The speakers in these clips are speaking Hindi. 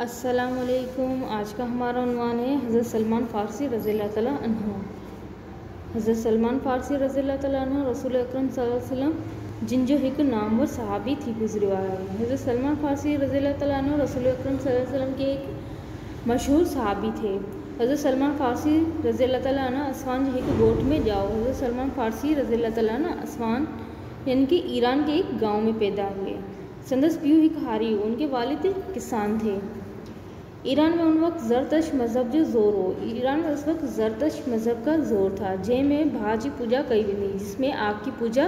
अस्सलामुअलैकुम। आज का हमारा उन्वान है हज़रत सलमान फ़ारसी रज़ी अल्लाह तआला अन्हु। हज़रत सलमान फ़ारसी रज़ी अल्लाह तआला अन्हु रसूल अकरम सल्लल्लाहु अलैहि वसल्लम जिन जो हिकु नामवर सहाबी थी गुज़रियो आहे। हज़रत सलमान फ़ारसी रज़ी अल्लाह तआला अन्हु रसूल अकरम सल्लल्लाहु अलैहि वसल्लम के एक मशहूर सहाबी थे। हज़रत सलमान फ़ारसी रज़ी अल्लाह तआला अन्हु असवान जे हिकु ॻोठ में ॼाओ। हज़रत सलमान फ़ारसी रज़ी अल्लाह तआला अन्हु असवान यानी कि ईरान के एक गाँव में पैदा हुए। संदस पीउ हिकु हारी हो, उनके वालिद किसान थे। ईरान में उन वक्त ज़रतश मज़हब जो ज़ोर हो। ईरान में उस वक्त ज़रतश मज़हब का ज़ोर था, जंहिंमें भाउ जी पूजा कई वेंदी, जिसमें आग की पूजा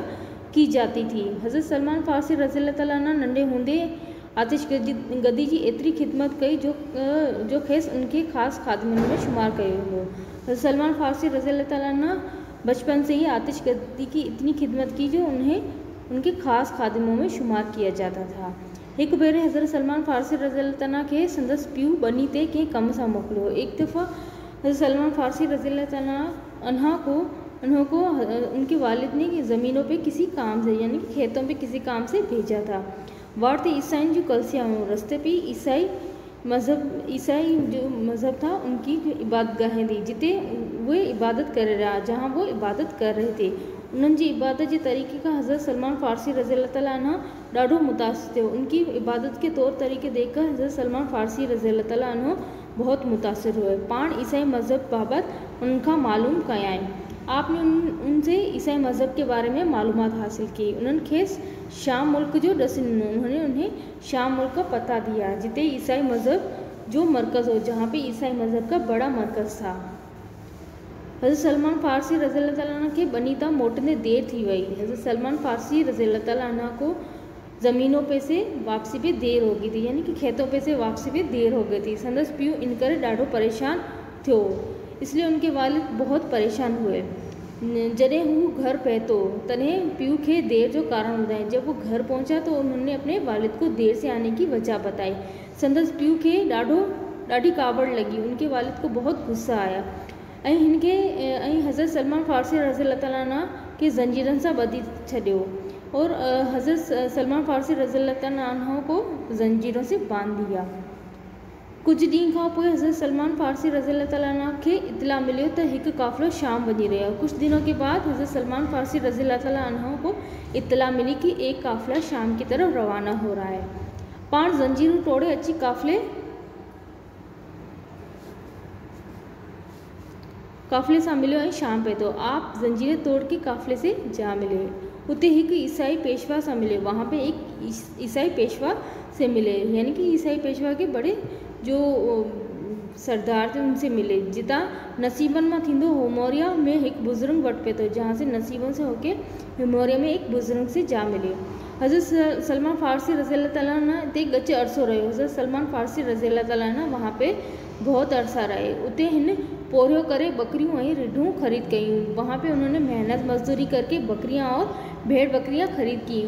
की जाती थी। हज़रत सलमान फ़ारसी रज़ी अल्लाह तआला अन्हु नंढे हूंदे आतिशगदी जी एतिरी खिदमत कई जो खेसि उनके ख़ासि ख़ादिमनि में शुमार कयो हो। हज़रत सलमान फ़ारसी रज़ी अल्लाह तआला अन्हु बचपन से ही आतिशगदी की इतनी खिदमत की जो उन्हें उनके ख़ास खादिमों में शुमार किया जाता था। एक भेरे हज़रत सलमान फ़ारसी रज़ी अल्लाह तआला खे संदस पीउ बनी ते कंहिं कम सां मोकिलियो। एक दफ़ा हज़रत सलमान फ़ारसी रज़ी अल्लाह तआला अन्हु को उनके वालिद ने ज़मीनों पे किसी काम से यानी कि खेतों पे किसी काम से भेजा था। वार्ते ईसाइन जो कलसिया हो, रस्ते पे ईसाई जो मज़हब था उनकी इबादतगाहें थी, जिते वे इबादत कर रहा जहाँ वो इबादत कर रहे थे। उन्हनि जी इबादत जे तरीक़े खां हज़रत सलमान फ़ारसी रज़ी अल्लाह तआला अन्हु ॾाढो मुतासिर थियो। उनकी इबादत के तौर तरीक़े देखकर हज़रत सलमान फ़ारसी रज़ी अल्लाह तआला अन्हु बहुत मुतासिर हुए। पाण ईसाई मज़हब बाबति उनखां मालूम कयाईं। आपने उनसे ईसाई मज़हब के बारे में मालूमात हासिल की। उन्हनि खेसि शाम मुल्क जो ॾसु ॾिनो। उन्होंने उन्हें शाम मुल्क का पता दिया, जिते ईसाई मज़हब जो मरकज़ हो, जहाँ पे ईसाई मज़हब का बड़ा मरकज़ था। हज़रत सलमान फ़ारसी रज़ी अल्लाह तआला अन्हु खे बनी तां मोटने देर थी वई। हज़रत सलमान फ़ारसी रज़ी अल्लाह तआला अन्हु को ज़मीनों पे से वापसी पे देर हो गई थी, यानी कि खेतों पे से वापसी पे देर हो गई थी। संदस पीउ इन करे ॾाढो परेशान थियो, इसलिए उनके वालिद बहुत परेशान हुए। जॾहिं हू घर पहुतो तॾहिं पीउ खे देर जो कारण ॿुधाई। जब वो घर पहुंचा तो उन्होंने अपने वालिद को देर से आने की वजह बताई। संदस पीउ खे ॾाढी कावड़ लगी। उनके वालिद को बहुत गुस्सा आया ऐं हज़रत सलमान फ़ारसी रज़ी अल्लाह तआला अन्हु खे ज़ंजीरनि सां ॿधी छॾियो और हज़रत सलमान फ़ारसी रज़ी अल्लाह तआला अन्हु को ज़ंजीरों से बांध दिया। कुछ ॾींहं खां पोइ हज़रत सलमान फ़ारसी रज़ी अल्लाह तआला अन्हु खे इत्तला मिलियो त हिकु काफ़िलो शाम वञी रहियो। कुछ दिनों के बाद हज़रत सलमान फ़ारसी रज़ी अल्लाह तआला अन्हु को इत्तला मिली कि एक काफ़िला शाम की तरफ रवाना हो रहा है। पाण ज़ंजीरूं तोड़े अची काफ़िले सां मिलियो ऐं शाम पए थो। आप ज़ंजीरें तोड़ के काफ़िले से जा मिले। उते हिकु ईसाई पेशवा सां मिले। वहाँ पे एक ईसाई पेशवा से मिले, यानी कि ईसाई पेशवा के बड़े जो सरदार थे उनसे मिले। जितां नसीबन मां थींदो होमोरिया में एक बुज़ुर्ग वट पे थो, जहाँ से नसीबन से होके होमोरिया में एक बुज़ुर्ग से जा मिले। हज़रत सलमान फ़ारसी रज़ी अल्लाह तआला अन्हु ते गच अरसो रहियो। हज़रत सलमान फ़ारसी रज़ी अल्लाह तआला अन्हु वहाँ पे बहुत अरसा रहे। उते हिन पोरियो करे बकरियों ऐं रिढूं ख़रीद कयूं। वहाँ पे उन्होंने मेहनत मजदूरी करके बकरियाँ और भेड़ बकरियाँ ख़रीद की।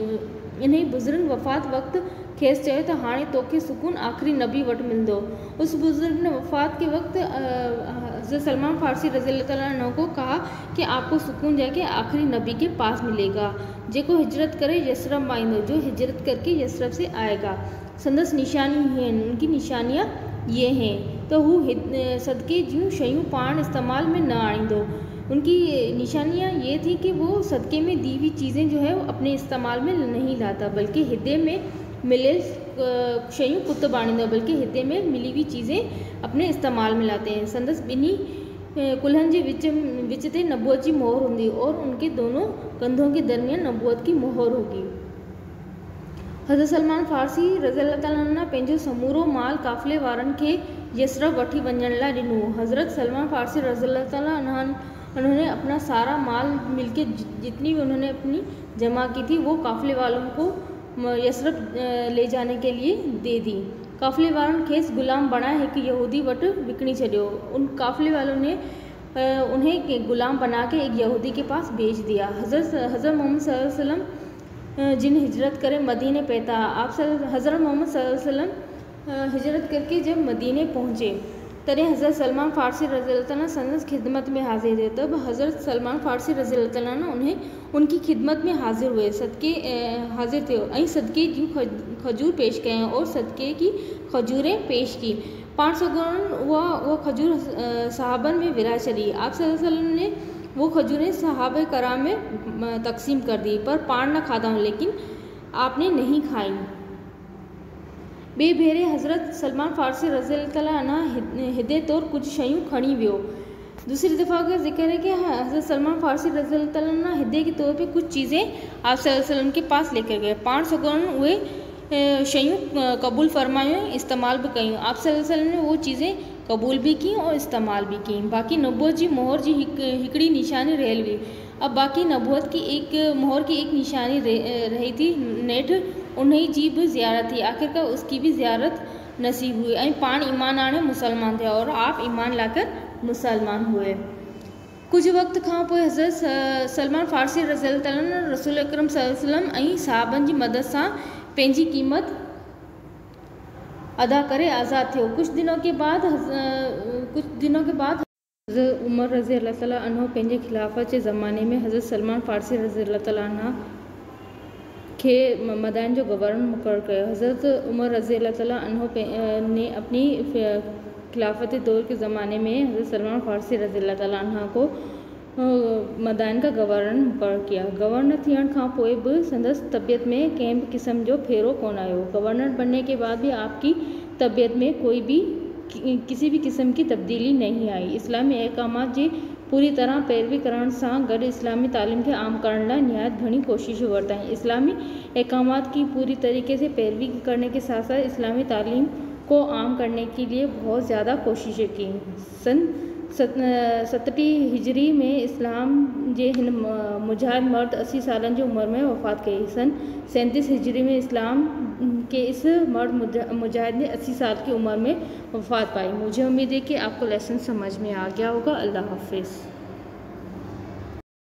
इन्हीं बुज़ुर्ग वफ़ात वक़्त खेसि चयो त हाणे तोखे सुकून आख़िरी नबी वटि मिलंदो। उस बुज़ुर्ग ने वफ़ात के वक़्त हज़रत सलमान फ़ारसी रज़ी अल्लाह तआला अन्हु को कहा कि आपको सुकून जाके आखिरी नबी के पास मिलेगा, जेको हिजरत करे यसरब में आईंदो, जो हिजरत करके यसरब से आएगा। संदस निशानी हैं, उनकी निशानियाँ ये हैं तो हू सदक़े जूं शयूं पाण इस्तेमाल में न आणींदो। उनकी निशानियाँ ये थी कि वो सदक़े में दी हुई चीज़ें जो है वो अपने इस्तेमाल में नहीं लाता, बल्कि हिदे में मिले शयूं पुत बाणींदो, बल्कि हिदे में मिली हुई चीज़ें अपने इस्तेमाल में लाते हैं। संदस ॿिन्ही कुल्हनि जे विच ते नबूवत जी मोहर हूंदी और उनके दोनों कंधों के दरमियान नबूवत की मोहर होगी। हज़रत सलमान फ़ारसी रज़ी अल्लाह तआला अन्हु पंहिंजो समूरो माल काफ़िले वारनि खे यसरब वठी वञण लाइ ॾिनो। हज़रत सलमान फ़ारसी रज़ी अल्लाह तआला उन्होंने अपना सारा माल मिलके जितनी भी उन्होंने अपनी जमा की थी वो काफ़िले वालों को यसरब ले जाने के लिए दे दी। काफ़िले वारनि खेसि गुलाम बणाए हिकु यहूदी वटि विकिणी छॾियो। उन काफ़िले वालों ने उन्हें गुलाम बना के एक यहूदी के पास भेज दिया। हज़रत मोहम्मद सल्लल्लाहु अलैहि वसल्लम जिन हिजरत करे मदीने पहुंचा। आप हज़रत मोहम्मद सल्लल्लाहु अलैहि वसल्लम हिजरत करके जब मदीने पहुँचे तॾहिं हज़रत सलमान फ़ारसी रज़ी अल्लाह ताला संदसि खिदमत में हाज़िर हुए। तब हज़रत सलमान फ़ारसी रज़ी अल्लाह ताला उनकी खिदमत में हाज़िर हुए, हाज़िर थे ऐं सदक़े जूं खजूर पेश कयूं और सदक़े की खजूरें पेश की। 500 गण वो खजूर सहाबन में विरहा चली। आप सल्लल्लाहु अलैहि वसल्लम ने वो खजूरें सहाबा कराम में तकसीम कर दी, पर पाण न खाधा, लेकिन आपने नहीं खाई। ॿिए भेरे हज़रत सलमान फ़ारसी रज़ी अल्लाह ताला अन्हु हिदे तौरु कुझु शयूं खणी वियो। दूसरी दफ़ा का जिक्र है कि हज़रत सलमान फ़ारसी रज़ी अल्लाह ताला हिदे के तौर पे कुछ चीज़ें आप सल्लल्लाहु अलैहि वसल्लम के पास लेकर गए। 500 गण उहे शयूं कबूल फरमायूं, इस्तेमाल भी कयूं। आप सल्लल्लाहु अलैहि वसल्लम ने वो चीज़ें कबूल भी की और इस्तेमाल भी की। बाक़ी नबूवत जी मोहर जी हिकड़ी निशानी रहियल हुई। अब बाक़ी नबूवत की एक मोहर की एक निशानी रही थी, नेठ उन्हीं जी भी ज़ियारत थी। आखिरकार उसकी भी ज़ियारत नसीब हुई ऐं पाण ईमान आणे मुसलमान थे और आप ईमान लाकर मुसलमान हुए। कुछ वक्त खां पोइ हज़रत सलमान फ़ारसी रज़ी अल्लाह ताला ने रसूल अकरम सल्लल्लाहु अलैहि वसल्लम ऐं सहाबन जी मदद सां पंहिंजी क़ीमत अदा करे आज़ाद थियो। कुछ दिनों के बाद हज़रत उमर रज़ी अल्लाह ताला अन्हु पंहिंजे खिलाफ़त जे ज़माने में हज़रत सलमान फ़ारसी रज़ी अल्लाह ताला खे मदाइन जो गवर्नर मुक़र्रर कयो। हज़रत उमर रज़ी अल्लाह ताला अन्हु ने अपनी खिलाफत दौर के ज़माने में हज़रत सलमान फ़ारसी रज़ी अल्लाह ताला अन्हु को मदाइन का गवर्नर मुक़र्रर किया। गवर्नर थियण खां पोइ बि संदसि तबियत में कंहिं भी किस्म जो फेरो कोन आयो। गवर्नर बनने के बाद भी आपकी तबियत में किसी भी किस्म की तब्दीली नहीं आई। इस्लामी अहकामात जी पूरी तरह पैरवी करण सां गॾु इस्लामी तालीम खे आम करण लाइ निहायत घणी कोशिशूं वरिताईं। इस्लामी अहकामात की पूरी तरीके से पैरवी करने के साथ साथ इस्लामी तालीम को आम करने के लिए बहुत ज़्यादा कोशिशें की। सन 67 हिजरी में इस्लाम जे हिन मुजाहिद मर्द 80 सालन जी उम्र में वफ़ात कई। सन 37 हिजरी में इस्लाम के इस मर्द मुजाहिद ने 80 साल की उम्र में वफ़ात पाई। मुझे उम्मीद है कि आपको लेसन समझ में आ गया होगा। अल्लाह हाफिज़।